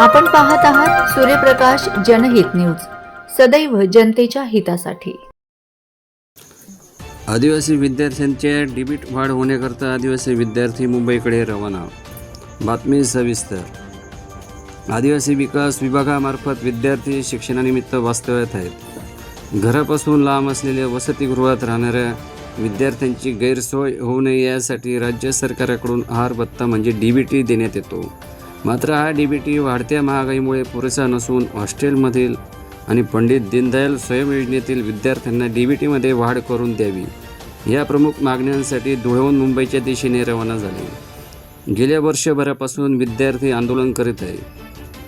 आपण पाहत आहात सूर्यप्रकाश जनहित न्यूज, सदैव जनतेच्या हितासाठी। आदिवासी विद्यार्थ्यांच्या डीबीट वाढ होण्याकरता आदिवासी विद्यार्थी मुंबईकडे रवाना। बातमी सविस्तर। आदिवासी विकास विभागामार्फत विद्यार्थी शिक्षणानिमित्त वास्तव्यात आहेत। घरापासून लांब असलेल्या वसतिगृहात राहणाऱ्या विद्यार्थ्यांची गैरसोय होऊ नये यासाठी राज्य सरकारकडून आहार भत्ता म्हणजे डीबीटी देण्यात येतो। मात्र हा डीबीटी वाढत्या महागाईमुळे पुरेसा नसून हॉस्टेलमधील आणि पंडित दीनदयाल स्वयं योजनेतील विद्यार्थ्यांना डीबीटीमध्ये वाढ करून द्यावी या प्रमुख मागण्यांसाठी धुळ्याहून मुंबईच्या दिशेने रवाना झाले। गेल्या वर्षभरापासून विद्यार्थी आंदोलन करीत आहे।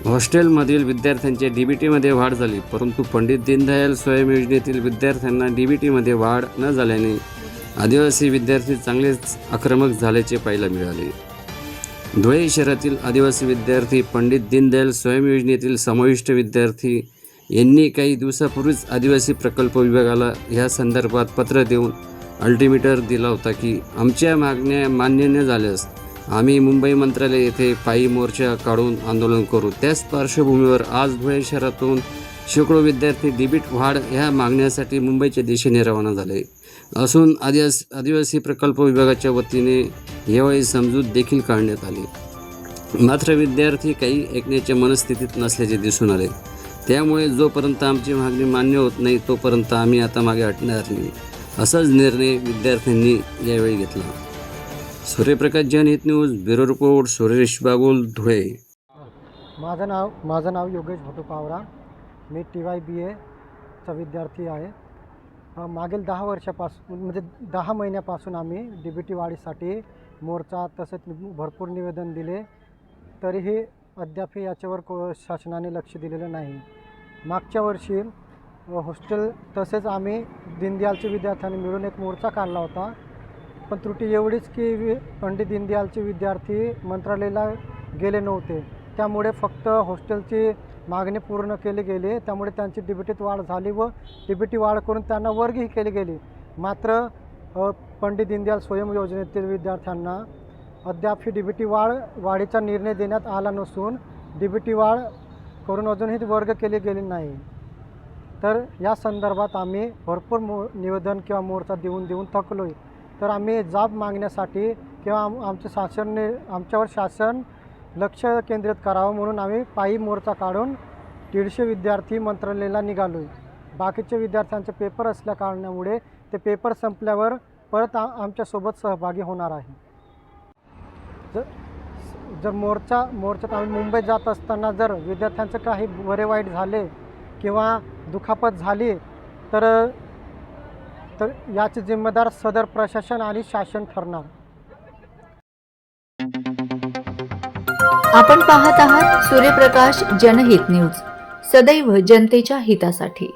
हॉस्टेलमधील विद्यार्थ्यांच्या डीबीटीमध्ये वाढ झाली, परंतु पंडित दीनदयाल स्वयं योजनेतील विद्यार्थ्यांना डीबीटीमध्ये वाढ न झाल्याने आदिवासी विद्यार्थी चांगलेच आक्रमक झाल्याचे पाहायला मिळाले। धुळे शहरातील आदिवासी विद्यार्थी पंडित दीनदयाल स्वयं योजनेतील समाविष्ट विद्यार्थी यांनी काही दिवसापूर्वीच आदिवासी प्रकल्प विभागाला या संदर्भात पत्र देऊन अल्टिमेटम दिला होता की आमच्या मागण्या मान्य न झाल्यास आम्ही मुंबई मंत्रालय येथे पायी मोर्चा काढून आंदोलन करू। त्याच पार्श्वभूमीवर आज धुळे शहरातून शेकडो विद्यार्थी डीबीट वाढ ह्या मागण्यासाठी मुंबईच्या दिशेने रवाना झाले असून आदिवासी प्रकल्प विभागाच्या वतीने यावेळी समजूत देखील काढण्यात आली। मात्र विद्यार्थी काही ऐकण्याच्या मनस्थितीत नसल्याचे दिसून आले। त्यामुळे जोपर्यंत आमची मागणी मान्य होत नाही तोपर्यंत आम्ही आता मागे हटणार नाही, असाच निर्णय विद्यार्थ्यांनी यावेळी घेतला। सूर्यप्रकाश जनहित news, bureau report, Suresh Bagul, Dhule. माझं नाव योगेश भटू पावरा। मी TYBA चा विद्यार्थी आहे। मागील 10 वर्षापासून म्हणजे 10 महिन्यापासून आम्ही डीबीटी वाढीसाठी मोर्चा तसेच भरपूर निवेदन दिले, तरीही अद्याप याच्यावर शासनाने लक्ष दिलेलं नाही। मागच्या वर्षी हॉस्टेल तसेच आम्ही दीनदयालचे विद्यार्थ्यांनी मिळून एक मोर्चा काढला होता, पण त्रुटी एवढीच की पंडित दीनदयालचे विद्यार्थी मंत्रालयाला गेले नव्हते, त्यामुळे फक्त हॉस्टेलची मागणी पूर्ण केली गेली। त्यामुळे त्यांची डीबीटीत वाढ झाली व डीबीटी वाढ करून त्यांना वर्गही केली गेली। मात्र पंडित दीनदयाल स्वयं योजनेतील विद्यार्थ्यांना अद्याप ही डीबीटी वाढीचा निर्णय देण्यात आला नसून डीबीटी वाढ करून अजूनही वर्ग केले गेले नाही। तर या संदर्भात आम्ही भरपूर निवेदन किंवा मोर्चा देऊन थकलो आहे। तर आम्ही जाब मागण्यासाठी किंवा आमच्यावर शासन लक्ष केंद्रित करावं म्हणून आम्ही पायी मोर्चा काढून 150 विद्यार्थी मंत्रालयाला निघालो आहे। बाकीचे विद्यार्थ्यांचे पेपर असल्या कारणामुळे ते पेपर संपल्यावर परत आमच्यासोबत सहभागी होणार आहे। जर मोर्चात आम्ही मुंबईत जात असताना जर विद्यार्थ्यांचं काही बरे वाईट झाले किंवा दुखापत झाली तर याची जिम्मेदार सदर प्रशासन आणि शासन ठरणार। आपण पाहत आहात सूर्यप्रकाश जनहित न्यूज, सदैव जनतेच्या हितासाठी।